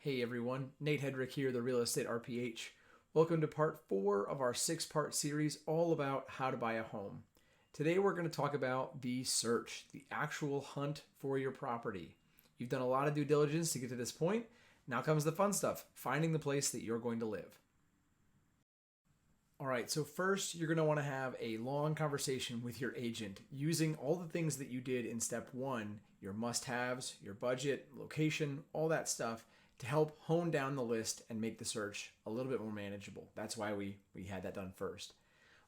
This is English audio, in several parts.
Hey everyone, Nate Hedrick here, the Real Estate RPH. Welcome to part 4 of our 6-part series all about how to buy a home. Today we're going to talk about the search, the actual hunt for your property. You've done a lot of due diligence to get to this point. Now comes the fun stuff, finding the place that you're going to live. All right, so first you're going to want to have a long conversation with your agent using all the things that you did in step 1, your must-haves, your budget, location, all that stuff, to help hone down the list and make the search a little bit more manageable. That's why we had that done first.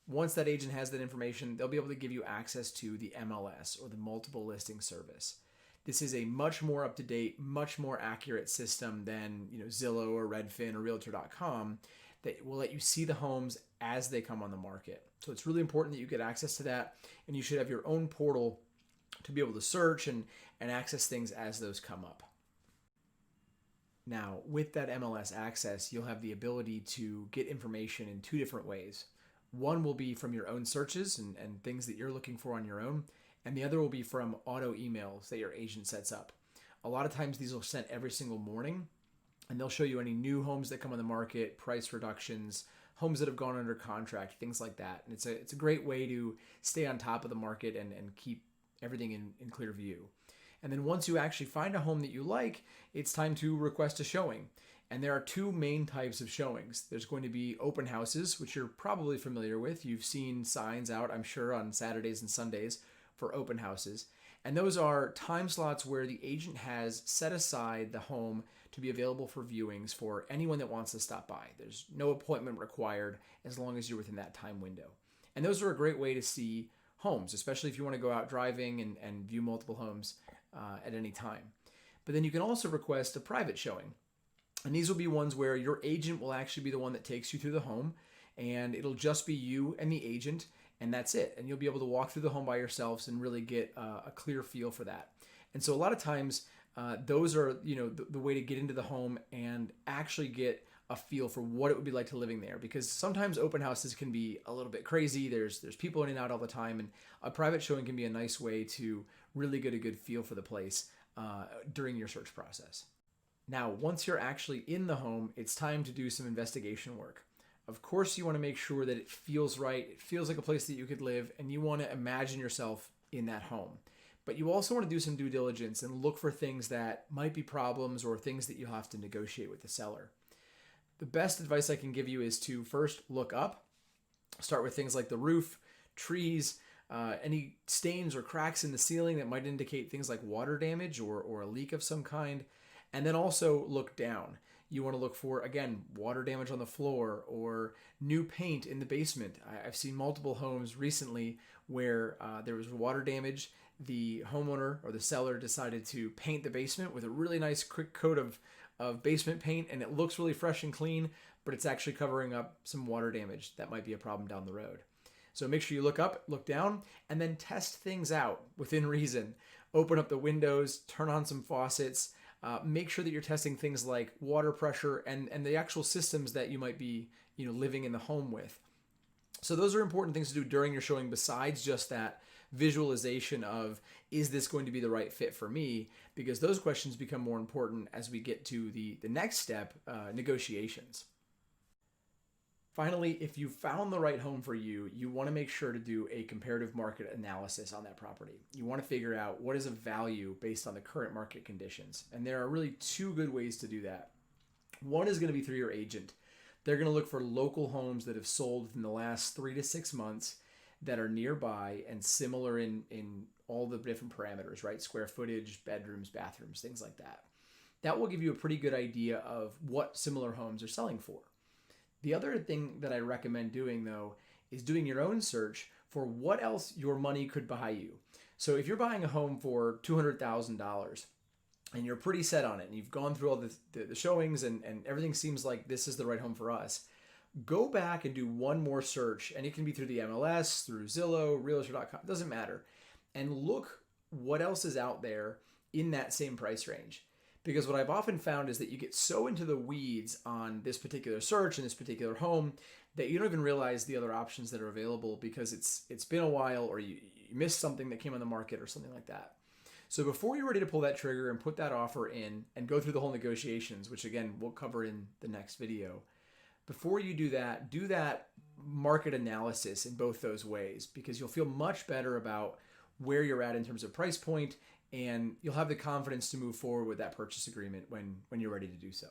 Once that agent has that information, they'll be able to give you access to the MLS, or the multiple listing service. This is a much more up-to-date, much more accurate system than Zillow or Redfin or Realtor.com that will let you see the homes as they come on the market. So it's really important that you get access to that, and you should have your own portal to be able to search and access things as those come up. Now, with that MLS access, you'll have the ability to get information in 2 different ways. One will be from your own searches and things that you're looking for on your own, and the other will be from auto emails that your agent sets up. A lot of times these will send every single morning, and they'll show you any new homes that come on the market, price reductions, homes that have gone under contract, things like that. And it's a great way to stay on top of the market and keep everything in clear view. And then once you actually find a home that you like, it's time to request a showing. And there are 2 main types of showings. There's going to be open houses, which you're probably familiar with. You've seen signs out, I'm sure, on Saturdays and Sundays for open houses. And those are time slots where the agent has set aside the home to be available for viewings for anyone that wants to stop by. There's no appointment required as long as you're within that time window. And those are a great way to see homes, especially if you want to go out driving and view multiple homes at any time. But then you can also request a private showing. And these will be ones where your agent will actually be the one that takes you through the home, and it'll just be you and the agent, and that's it. And you'll be able to walk through the home by yourselves and really get a clear feel for that. And so a lot of times those are the way to get into the home and actually get a feel for what it would be like to living there, because sometimes open houses can be a little bit crazy. There's people in and out all the time, and a private showing can be a nice way to really get a good feel for the place during your search process. Now, once you're actually in the home, it's time to do some investigation work. Of course, you want to make sure that it feels right, it feels like a place that you could live, and you want to imagine yourself in that home. But you also want to do some due diligence and look for things that might be problems or things that you'll have to negotiate with the seller. The best advice I can give you is to first look up. Start with things like the roof, trees, any stains or cracks in the ceiling that might indicate things like water damage or a leak of some kind. And then also look down. You want to look for, again, water damage on the floor or new paint in the basement. I've seen multiple homes recently where there was water damage. The homeowner or the seller decided to paint the basement with a really nice quick coat of basement paint, and it looks really fresh and clean, but it's actually covering up some water damage that might be a problem down the road. So make sure you look up, look down, and then test things out within reason. Open up the windows, turn on some faucets, make sure that you're testing things like water pressure and the actual systems that you might be living in the home with. So those are important things to do during your showing, besides just that visualization of, is this going to be the right fit for me? Because those questions become more important as we get to the next step, negotiations. Finally, if you found the right home for you, you want to make sure to do a comparative market analysis on that property. You want to figure out what is of value based on the current market conditions. And there are really 2 good ways to do that. One is going to be through your agent. They're going to look for local homes that have sold within the last 3 to 6 months that are nearby and similar in all the different parameters, right? Square footage, bedrooms, bathrooms, things like that. That will give you a pretty good idea of what similar homes are selling for. The other thing that I recommend doing, though, is doing your own search for what else your money could buy you. So if you're buying a home for $200,000 and you're pretty set on it and you've gone through all the showings and everything seems like this is the right home for us, go back and do one more search, and it can be through the MLS, through Zillow, Realtor.com, doesn't matter, and look what else is out there in that same price range. Because what I've often found is that you get so into the weeds on this particular search and this particular home that you don't even realize the other options that are available because it's been a while, or you missed something that came on the market or something like that. So before you're ready to pull that trigger and put that offer in and go through the whole negotiations, which again, we'll cover in the next video, before you do that market analysis in both those ways, because you'll feel much better about where you're at in terms of price point, and you'll have the confidence to move forward with that purchase agreement when you're ready to do so.